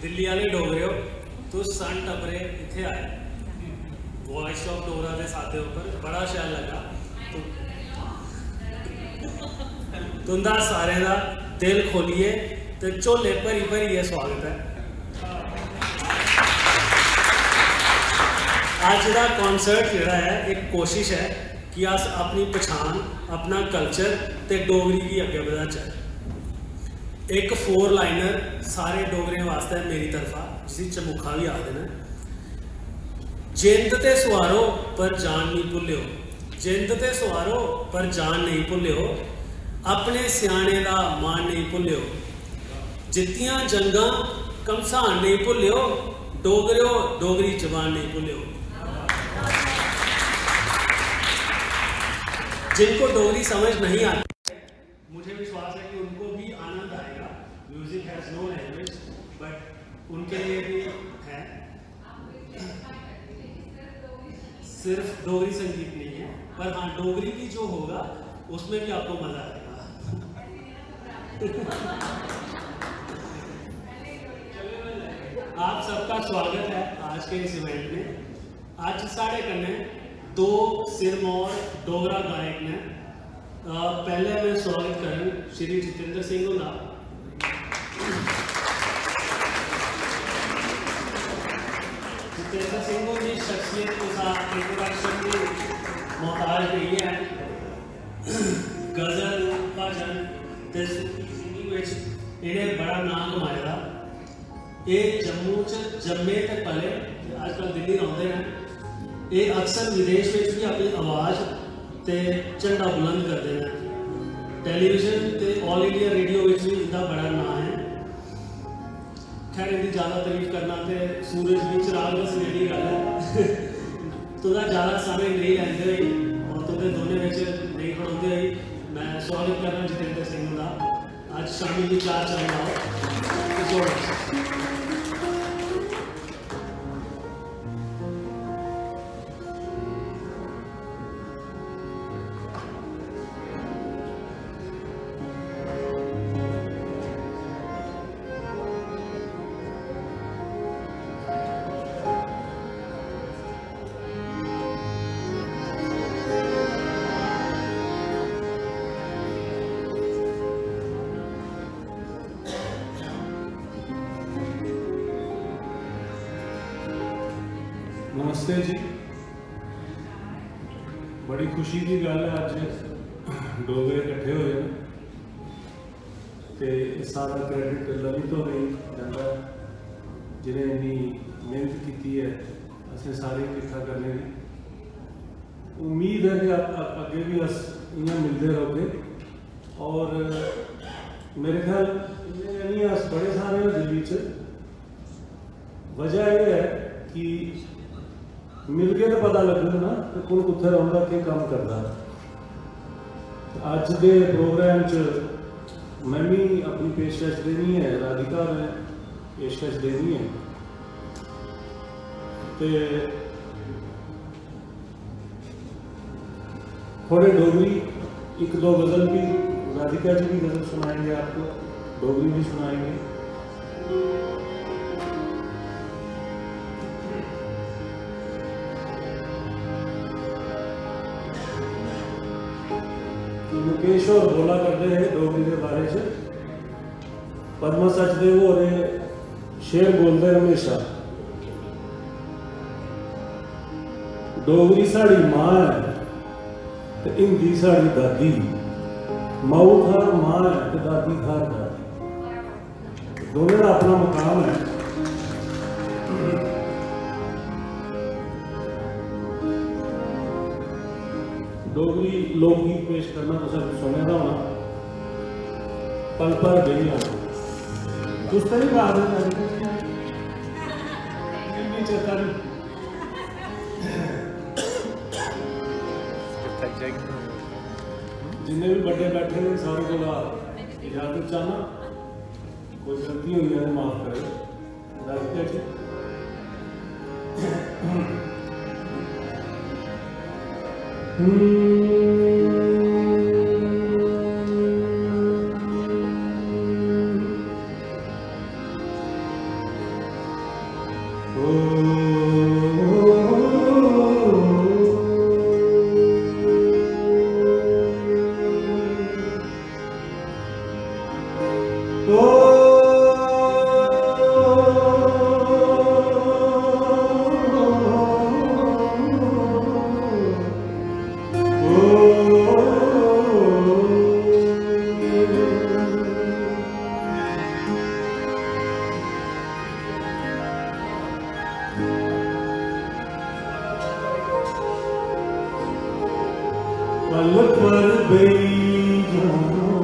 दिल्ली वाले डोगरे हो तुस सन टपरे इत्थे आए वॉइस ऑफ डोगरा के साथे उपर बड़ा शैल लगा तुंदा सारे का दिल खोलिए तो झोले भरी भरिए स्वागत है। आज का कॉन्सर्ट जोड़ा है एक कोशिश है कि अस अपनी पछाण अपना कल्चर ते डोगरी की अगे बढ़ाचे। एक 4 लाइनर सारे डोगरे वास्ते मेरी तरफा जिसे चमुखा भी आखते हैं। जिंद ते सवारो पर जान नहीं भुल्यो, जिंद ते सवारो पर जान नहीं भुल्यो, अपने सियाने दा मान नहीं भुल्यो, जित्तियां जंगां कमसान नहीं भुल्यो, डोगरियो डोगरी जबान नहीं भुल्यो। जिनको डोगरी समझ नहीं आती मुझे विश्वास है कि उनको भी आनंद आएगा। Music has no language but उनके लिए भी है। सिर्फ डोगरी संगीत नहीं है पर हाँ डोगरी की जो होगा उसमें भी आपको मजा आएगा। आप सबका स्वागत है आज के इस इवेंट में। आज साढ़े कन्ने 2 सिरमौर डोगरा गायक ने। पहले मैं स्वागत करूँ श्री जितेंद्र सिंह का। जितेंद्र सिंह की शख्सियत के साथ इंट्रोडक्शन की मोहताज नहीं है। गजल भजन सिंगिंग इन्हें बड़ा नाम कमाया। ये जम्मू च जम्मे ते पले आजकल दिल्ली रहते हैं। ये अक्सर विदेश में भी अपनी आवाज़ ते झंडा बुलंद करते हैं। टेलीविजन ते ऑल इंडिया रेडियो में भी इनका बड़ा नाम है। खैर इनकी ज़्यादा तारीफ करना तो सूरज भी चिराग बस रेडी गल है। तुझा ज़्यादा समय नहीं लेंदे हुए और तुझे दोनों में नहीं खड़ोते हुए मैं स्वागत करना जितेंद्र सिंह का। आज शामी की 4 चाय आओ। नमस्ते जी, बड़ी खुशी की गल है अज डोगरे इकट्ठे हुए तो सारा क्रेडिट ललित तो नहीं जाता जिन्हें इन्नी मेहनत की है असें सारे इकट्ठा करने की। उम्मीद है कि अगे भी अस इयां मिलते रहोगे और मेरे ख्याल नहीं अस बड़े सारे दिल्ली च। वजह यह है कि मिल के तो पता लगेगा ना कि कौन कुत्थे रहा कि काम करता। अज के प्रोग्राम च मैं भी अपनी पेशकश देनी है, राधिका ने पेशकश देनी है तो थोड़े डोगरी 1-2 गज़ल भी राधिका जी भी गज़ल सुनाएंगे आपको, डोगरी भी सुनाएंगे। मुकेश और बोला करते हैं डोगरी के बारे से। पद्मा सचदेव और शेर बोलते हैं हमेशा डोगरी साड़ी मां है तो हिंदी साड़ी दादी। माऊ खार मां है तो दादी खार दादी। दोनों का अपना मकाम है। डोगरी लोकगीत पेश करना तो सब सुने का होना। पल पर बेलियां कुछ तो नहीं बात है चेता नहीं। जिन्हें भी बड़े बैठे हैं सारे को इजाजत चाहना, कोई गलती हुई है माफ करे। पल पर बेई जाना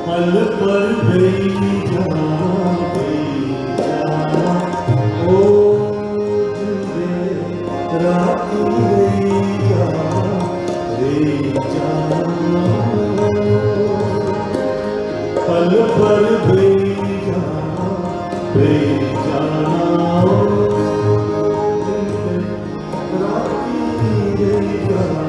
पल पर बेई जाना ओ जिंदे राती जाना पल पर बेई जाना ओ जिंदे राती जाना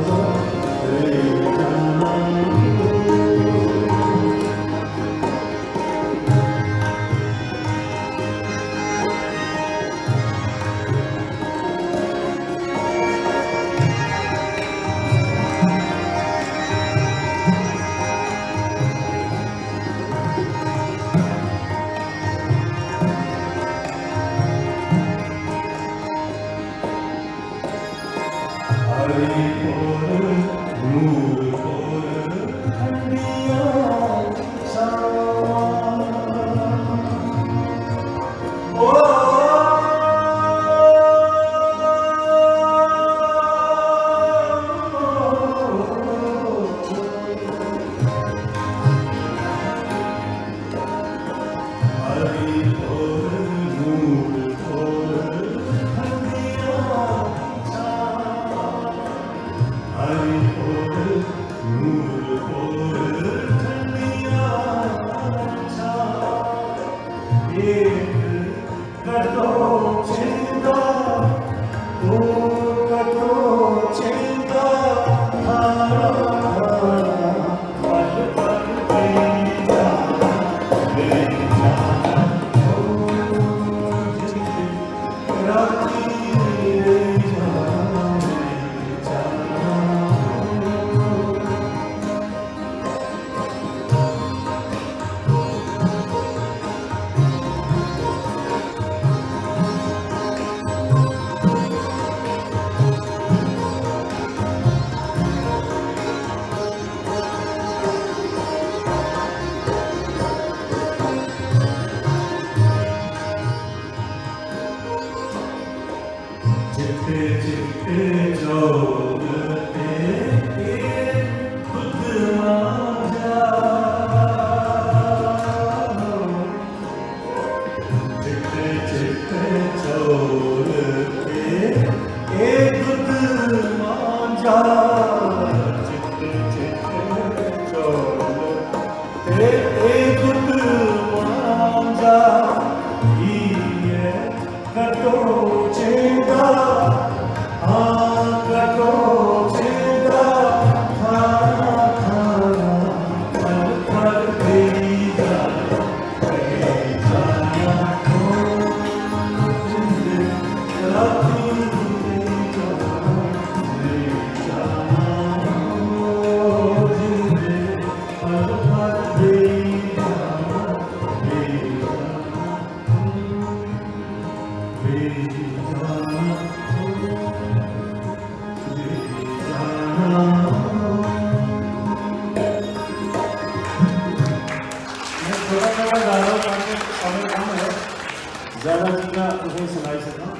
ज़्यादा चीज़ा तुसें सुनाई सकां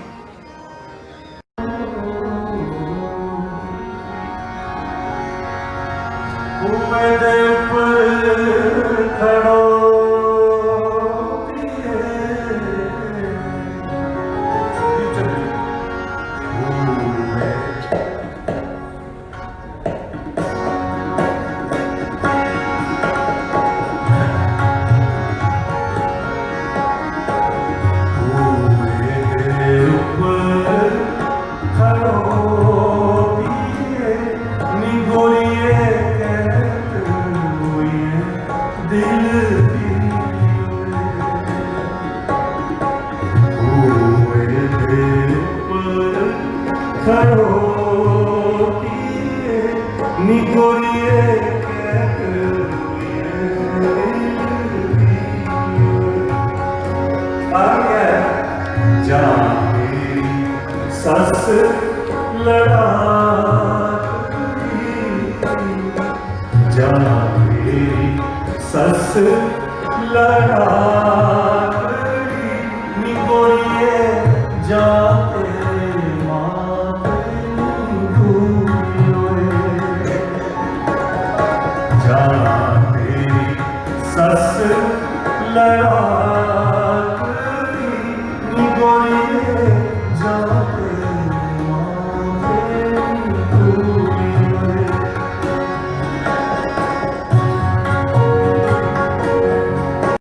मेरे ऊपर खड़ो Hello. मेरी सस लड़ा जा मेरी सस लड़ा नी गोलिए जा